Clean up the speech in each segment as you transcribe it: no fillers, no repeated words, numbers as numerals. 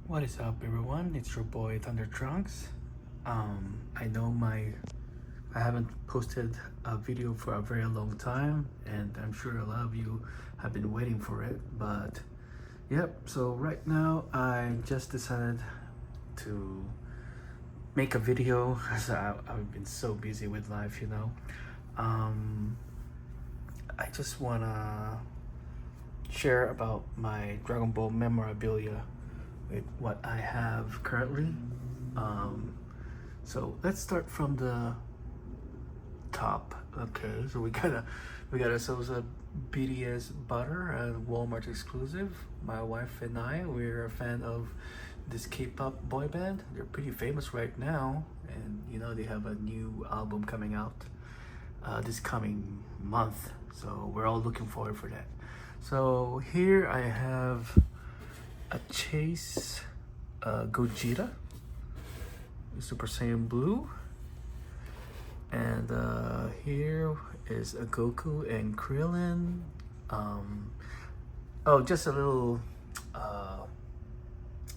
What is up, everyone? It's your boy Thunder Trunks. I know I haven't posted a video for a very long time, and I'm sure a lot of you have been waiting for it. But yep, so right now I just decided to make a video as I've been so busy with life. Um, I just wanna share about my Dragon Ball memorabilia with what I have currently. Um, so let's start from the top. Okay, so we got ourselves a BDS butter, a Walmart exclusive. My wife and we're a fan of this K-pop boy band. They're pretty famous right now, and they have a new album coming out this coming month. So we're all looking forward for that. So here I have a Chase Gogeta, Super Saiyan Blue, and here is a Goku and Krillin. Oh, just a little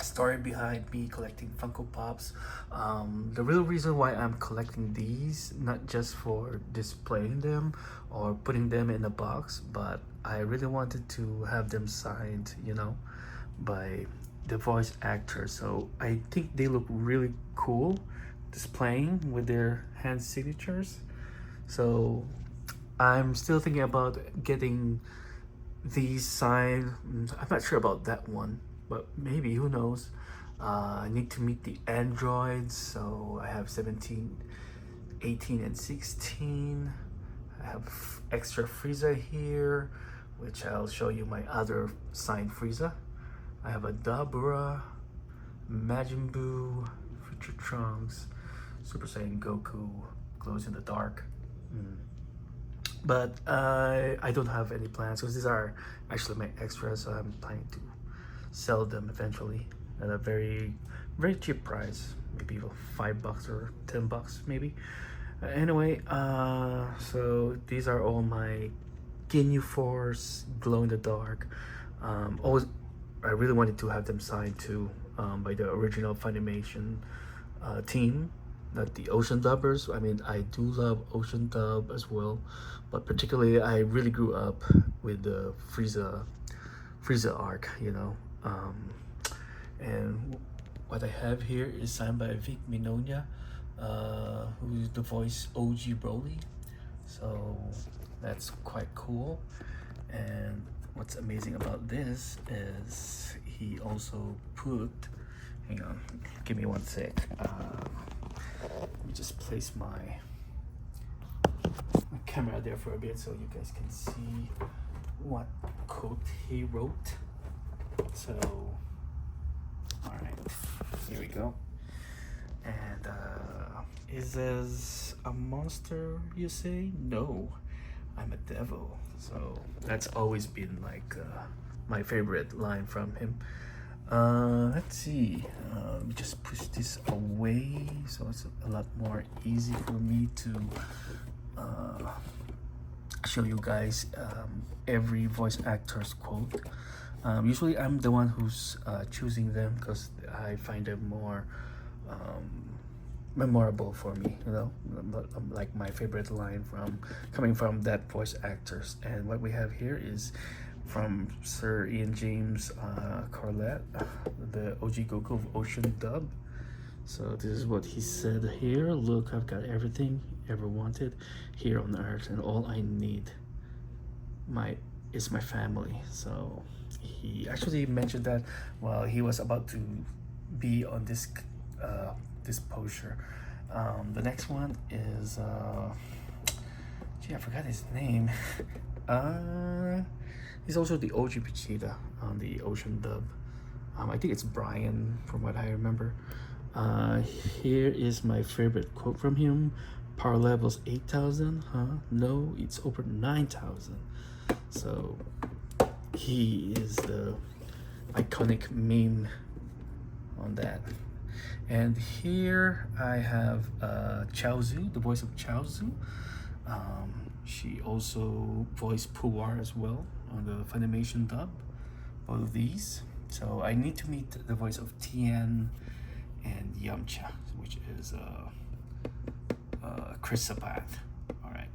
story behind me collecting Funko Pops. The real reason why I'm collecting these, not just for displaying them or putting them in a box, but I really wanted to have them signed, by the voice actor. So I think they look really cool displaying with their hand signatures. So I'm still thinking about getting these signed. I'm not sure about that one, but maybe, who knows. I need to meet the androids, so I have 17, 18, and 16. I have extra Frieza here, which I'll show you my other signed Frieza. I have a Dabura, Majin Buu, Future Trunks, Super Saiyan Goku, glows in the dark. But I don't have any plans because these are actually my extras, so I'm planning to sell them eventually at a very, very cheap price, maybe $5 or $10 maybe. Anyway, so these are all my Ginyu Force glow in the dark. Always, I really wanted to have them signed too, by the original Funimation team, not the Ocean Dubbers. I mean, I do love Ocean Dub as well, but particularly I really grew up with the Frieza arc. And what I have here is signed by Vic Mignogna, who's the voice OG Broly. So that's quite cool. And what's amazing about this is he also put, hang on, give me one sec. Let me just place my camera there for a bit so you guys can see what quote he wrote. So, all right, here we go. And is this a monster, you say? No, I'm a devil. So that's always been like my favorite line from him. Let's see. Let me just push this away so it's a lot more easy for me to show you guys every voice actor's quote. Usually I'm the one who's choosing them because I find them more memorable for me, like my favorite line coming from that voice actors. And what we have here is from Sir Ian James Corlett, the OG Goku of Ocean Dub. So this is what he said here: look, I've got everything you ever wanted here on earth, and all I need is my family. So he actually mentioned that while he was about to be on this poster. The next one is I forgot his name. He's also the OG Vegeta on the Ocean Dub. I think it's Brian from what I remember. Here is my favorite quote from him: power levels 8,000, huh? No, it's over 9,000. So he is the iconic meme on that. And here I have Chaozu, the voice of Chaozu. She also voiced Puar as well on the Funimation dub, both of these. So I need to meet the voice of Tien and Yamcha, which is Chris Sabat. All right,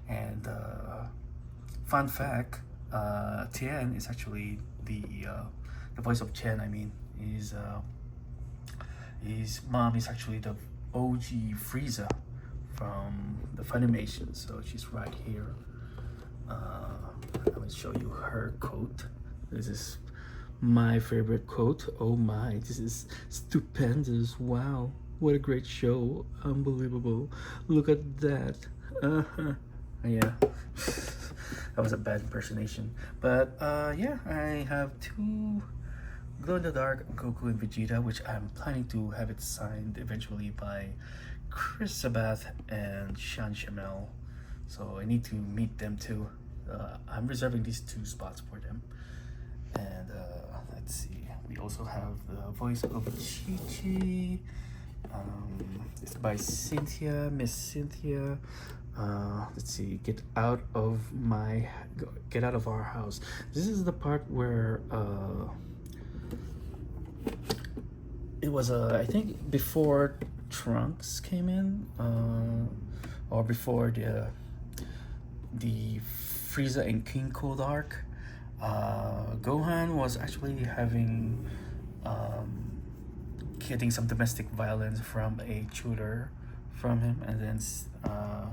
and fun fact, Tien is actually the voice of Chen. I mean, his mom is actually the OG Frieza from the Funimation, so she's right here. I'm gonna show you her quote. This is my favorite quote. Oh my, this is stupendous. Wow, what a great show. Unbelievable. Look at that. Yeah. That was a bad impersonation. But yeah, I have two glow in the dark Goku and Vegeta, which I'm planning to have it signed eventually by Chris Sabath and Sean Shamel. So I need to meet them too. I'm reserving these 2 spots for them. And let's see, we also have the voice of Chi-Chi. It's by Cynthia, Miss Cynthia. Let's see, get out of our house. This is the part where it was I think before Trunks came in, or before the Frieza and King Cold arc. Gohan was actually getting some domestic violence from a tutor from him, and then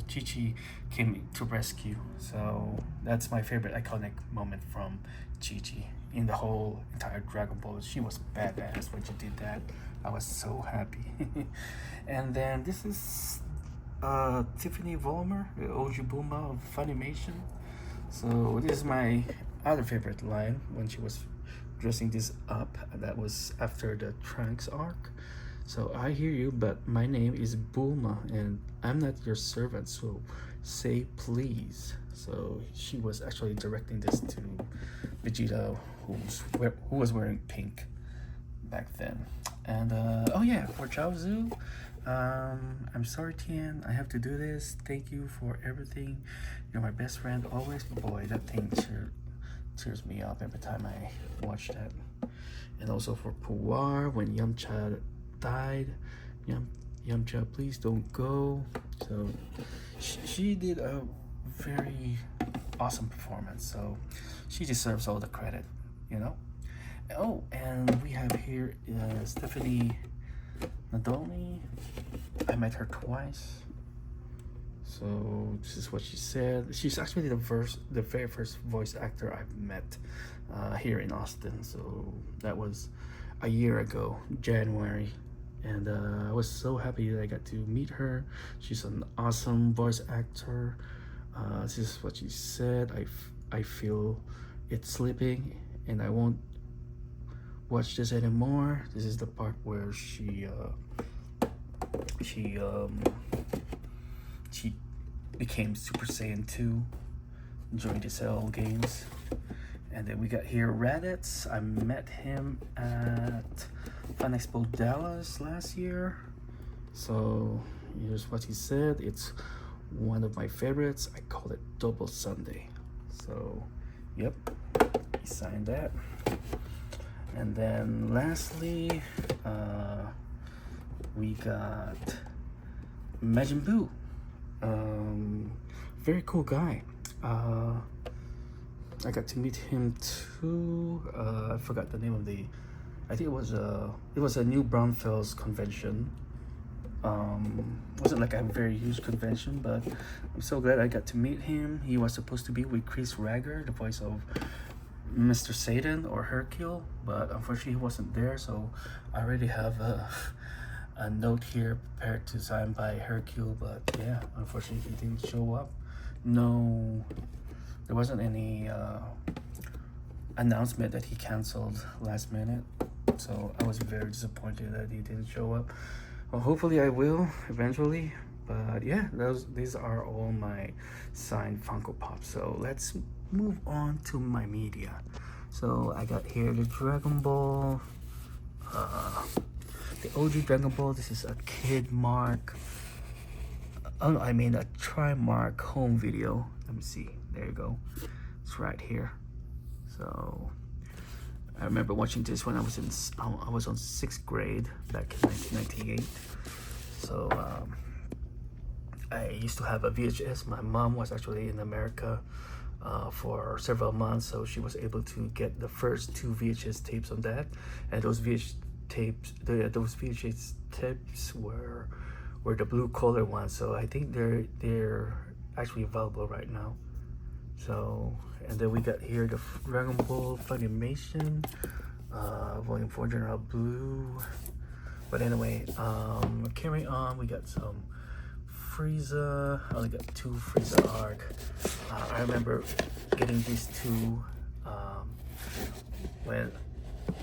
Chi-Chi came to rescue. So that's my favorite iconic moment from Chi-Chi in the whole entire Dragon Ball. She was badass when she did that. I was so happy. And then this is Tiffany Vollmer, the OG Bulma of Funimation. So this is my other favorite line when she was dressing this up. That was after the Trunks arc. So I hear you, but my name is Bulma and I'm not your servant, so say please. So she was actually directing this to Vegeta, who was wearing pink back then. And oh yeah, for Chaozu, I'm sorry Tien, I have to do this. Thank you for everything. You're my best friend always. Boy, that thing cheers me up every time I watch that. And also for Puar, when Yamcha died, Yamcha, please don't go. So she did a very awesome performance, so she deserves all the credit, you know. Oh, and we have here Stephanie Nadolny. I met her twice. So this is what she said. She's actually the very first voice actor I've met here in Austin. So that was a year ago, January. And I was so happy that I got to meet her. She's an awesome voice actor. This is what she said. I feel it's slipping and I won't watch this anymore. This is the part where she became Super Saiyan 2 during the Cell games. And then we got here Raditz. I met him at Fun Expo Dallas last year. So here's what he said. It's one of my favorites. I call it Double Sunday. So yep, he signed that. And then lastly, we got Majin Buu. Very cool guy. I got to meet him too. I forgot the name of I think it was a New Braunfels convention. Wasn't like a very huge convention, but I'm so glad I got to meet him. He was supposed to be with Chris Rager, the voice of Mr. Satan or Hercule, but unfortunately he wasn't there. So I already have a note here prepared to sign by Hercule, but yeah, unfortunately he didn't show up. No, there wasn't any announcement that he canceled last minute, so I was very disappointed that he didn't show up. Well, hopefully I will eventually, but yeah, these are all my signed Funko Pops. So let's move on to my media. So I got here the Dragon Ball, the OG Dragon Ball. This is a Kid Mark, oh no, I mean a Trimark home video. Let me see, there you go, it's right here. So I remember watching this when I was on 6th grade back in 1998. So I used to have a VHS. My mom was actually in America for several months, so she was able to get the first 2 VHS tapes on that. And those VHS tapes were the blue color ones. So I think they're actually available right now. So, and then we got here the Dragon Ball Funimation Volume 4 General Blue. But anyway, carry on. We got some Frieza. I only got 2 Frieza arc. I remember getting these 2 when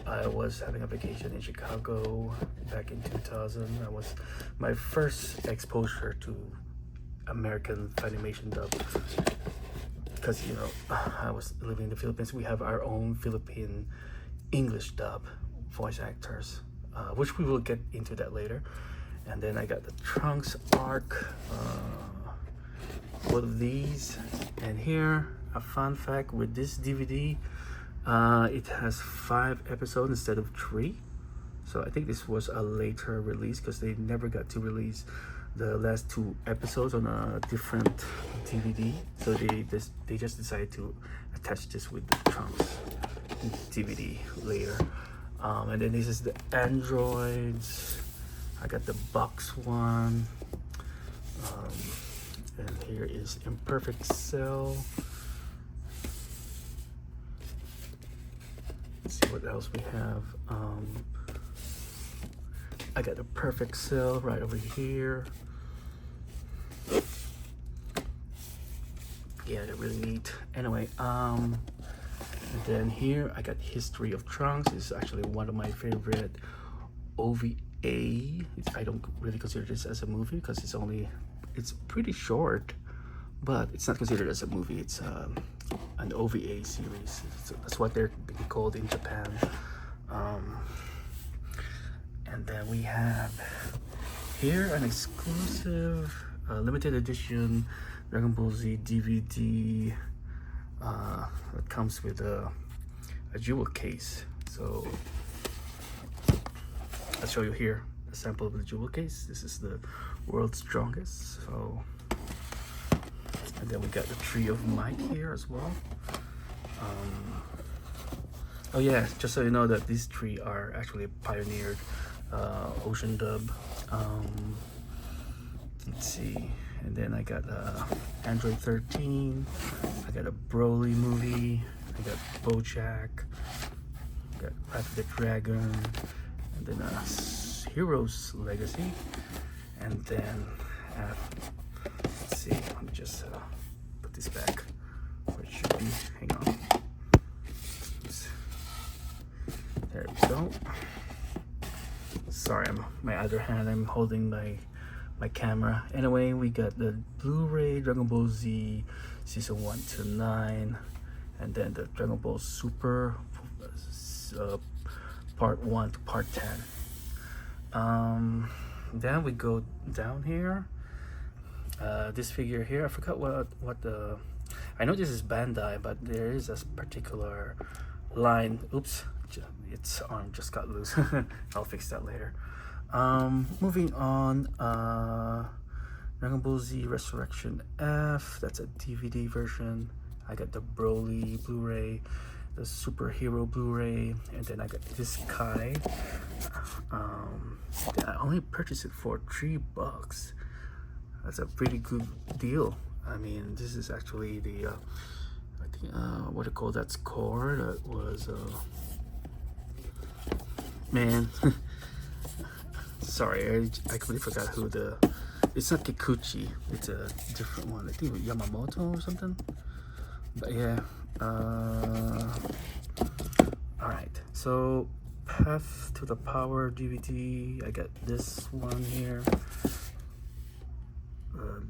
I was having a vacation in Chicago back in 2000. That was my first exposure to American Funimation dub. Because, you know, I was living in the Philippines. We have our own Philippine English dub voice actors, which we will get into that later. And then I got the Trunks arc, both of these. And here, a fun fact with this DVD, it has 5 episodes instead of 3. So I think this was a later release because they never got to release the last 2 episodes on a different DVD. So they just decided to attach this with the Trunks DVD later. And then this is the androids. I got the box one. And here is Imperfect Cell. Let's see what else we have. I got the Perfect Cell right over here. Yeah, they're really neat. Anyway, and then here I got History of Trunks. This is actually one of my favorite OVA. I don't really consider this as a movie because it's pretty short, but it's not considered as a movie. It's an OVA series. So that's what they're called in Japan. And then we have here an exclusive limited edition Dragon Ball Z DVD that comes with a jewel case. So I'll show you here a sample of the jewel case. This is the world's strongest. So, and then we got the Tree of Might here as well. Oh yeah, just so you know that these 3 are actually pioneered Ocean dub. Let's see, and then I got Android 13. I got a Broly movie. I got BoJack. I got Rat of the Dragon. And then Hero's Legacy. And then let's see, let me just put this back where it should be. Hang on. There we go. Sorry, my other hand, I'm holding my camera. Anyway, we got the Blu-ray Dragon Ball Z Season 1 to 9, and then the Dragon Ball Super Part 1 to Part 10. Then we go down here. This figure here, I forgot what the... I know this is Bandai, but there is a particular line. Oops, its arm just got loose. I'll fix that later. Moving on, Dragon Ball Z Resurrection F. That's a DVD version. I got the Broly Blu-ray, the Superhero Blu-ray, and then I got this Kai. I only purchased it for $3. That's a pretty good deal. I mean, this is actually the I think what do you call that score? That was man. Sorry, I completely forgot who the. It's not Kikuchi. It's a different one. I think Yamamoto or something. But yeah. All right. So, Path to the Power DVD. I got this one here.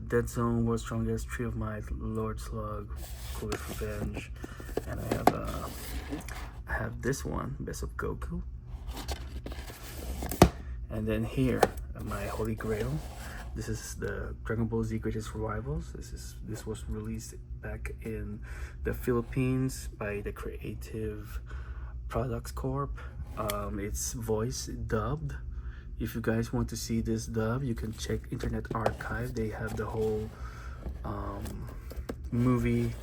Dead Zone, World's Strongest, Tree of Might, Lord Slug, Coolest Revenge, and I have this one, Best of Goku. And then here, my Holy Grail. This is the Dragon Ball Z Greatest Rivals. This was released back in the Philippines by the creative Products Corp. It's voice dubbed. If you guys want to see this dub, you can check Internet Archive. They have the whole movie.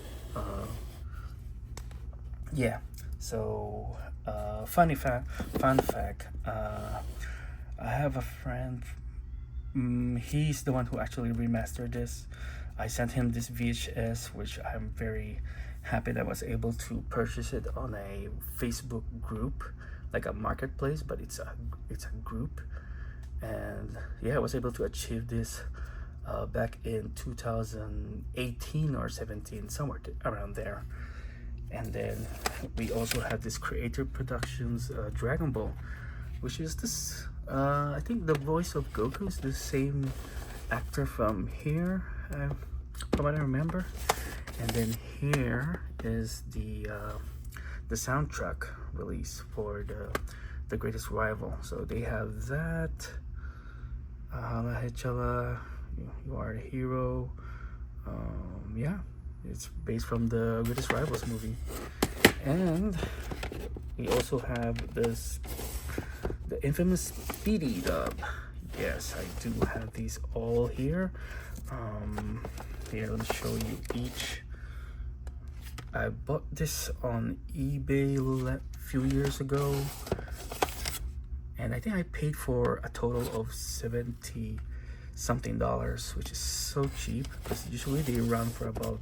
Yeah. So fun fact. I have a friend. He's the one who actually remastered this. I sent him this VHS, which I'm very happy that I was able to purchase it on a Facebook group, like a marketplace, but it's a group. And yeah, I was able to achieve this back in 2018 or 17, somewhere around there. And then we also have this Creator Productions Dragon Ball, which is this I think the voice of Goku is the same actor from here, from what I remember. And then here is the soundtrack release for the Greatest Rival. So they have that. Hala Hechala, you are a hero. Yeah, it's based from the Greatest Rivals movie. And we also have the infamous Speedy dub. Yes, I do have these all here. Here, let me show you each. I bought this on eBay a few years ago, and I think I paid for a total of $70 something, which is so cheap, because usually they run for about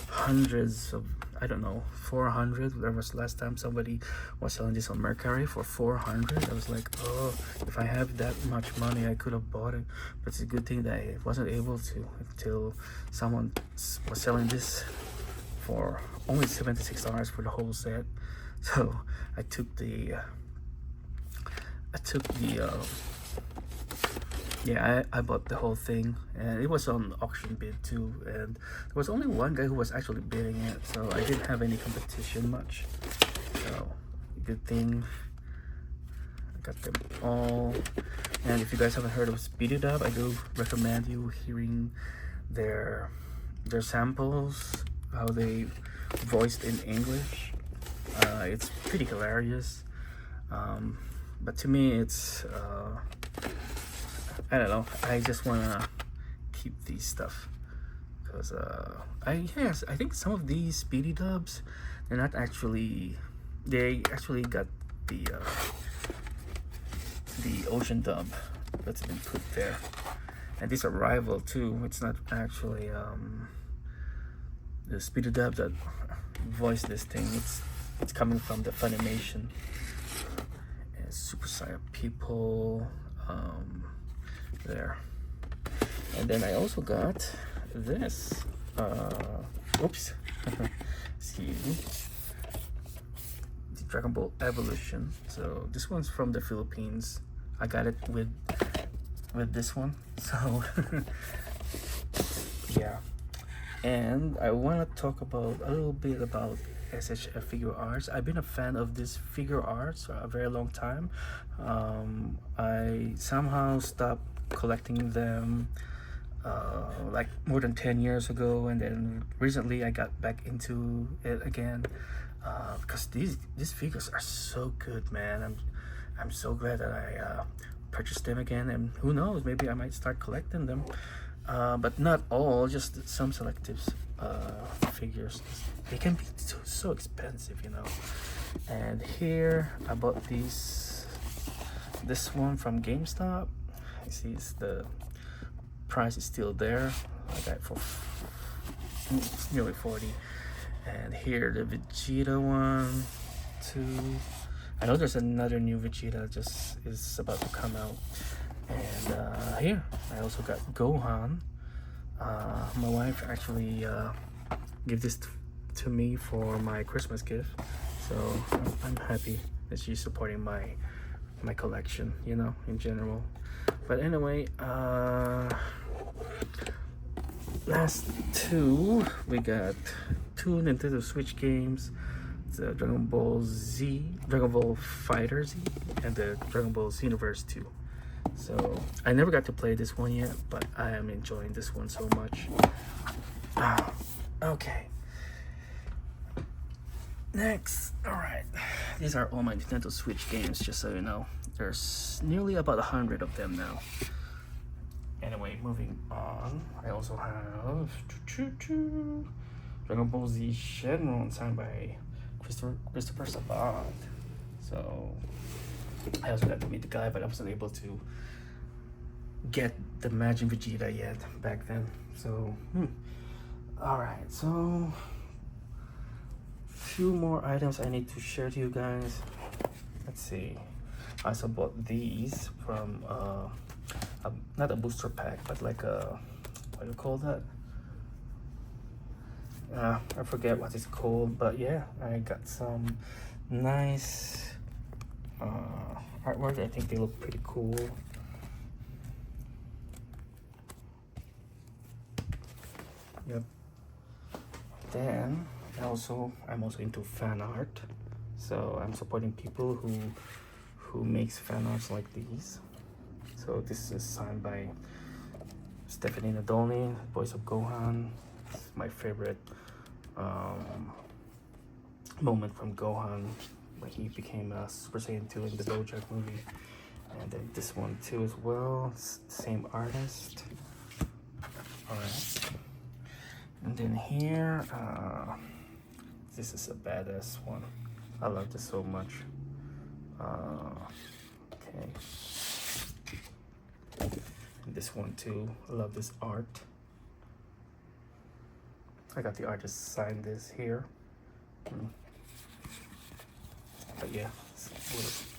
hundreds of, I don't know, 400. There was last time somebody was selling this on Mercari for 400. I was like, oh, if I have that much money, I could have bought it. But it's a good thing that I wasn't able to until someone was selling this for only $76 for the whole set. So I took the yeah, I bought the whole thing, and it was on auction bid too, and there was only one guy who was actually bidding it, so I didn't have any competition much. So good thing I got them all. And if you guys haven't heard of Speedy Dub, I do recommend you hearing their samples, how they voiced in English. It's pretty hilarious, but to me it's I don't know, I just wanna keep these stuff because I think some of these Speedy dubs, they actually got the ocean dub that's been put there, and these are rival too. It's not actually the Speedy dub that voiced this thing. It's coming from the Funimation and Super Saiyan people there. And then I also got this oops excuse me, the Dragon Ball Evolution. So this one's from the Philippines. I got it with this one, so yeah. And I want to talk about a little bit about SHF figure arts. I've been a fan of this figure arts for a very long time. I somehow stopped collecting them like more than 10 years ago, and then recently I got back into it again because these figures are so good, man. I'm so glad that I purchased them again, and who knows, maybe I might start collecting them, but not all, just some selective figures. They can be so expensive, you know. And here I bought this one from GameStop. You see, the price is still there. I got it for nearly 40. And here the Vegeta one too. I know there's another new Vegeta just is about to come out. And here I also got Gohan. My wife actually gave this to me for my Christmas gift, so I'm happy that she's supporting my collection, you know, in general. But anyway, last two, we got two Nintendo Switch games, the Dragon Ball Fighter Z, and the Dragon Ball Xenoverse 2. So I never got to play this one yet, but I am enjoying this one so much. Okay. Next, all right, these are all my Nintendo Switch games, just so you know. There's nearly about 100 of them now. Anyway, moving on, I also have Dragon Ball Z Shenron signed by Christopher Sabat. So I also got to meet the guy, but I wasn't able to get the Majin Vegeta yet back then. So all right, so few more items I need to share to you guys. Let's see. I also bought these from not a booster pack, but like a, what do you call that? I forget what it's called, but yeah, I got some nice artwork. I think they look pretty cool. Yep. Then I'm also into fan art, so I'm supporting people who makes fan arts like these. So this is signed by Stephanie Nadolny, voice of Gohan. It's my favorite moment from Gohan when he became a Super Saiyan 2 in the Bojack movie. And then this one too as well, same artist. Alright. And then here, this is a badass one. I love this so much. Okay. And this one too. I love this art. I got the artist sign this here. But yeah,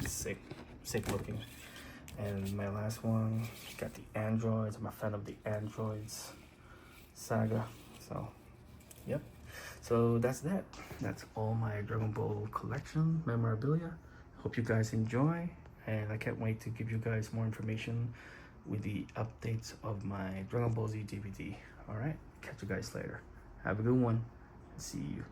it's sick looking. And my last one, got the androids. I'm a fan of the androids saga. So, yep. So that's that. That's all my Dragon Ball collection memorabilia. Hope you guys enjoy, and I can't wait to give you guys more information with the updates of my Dragon Ball Z DVD. All right, catch you guys later. Have a good one. See you.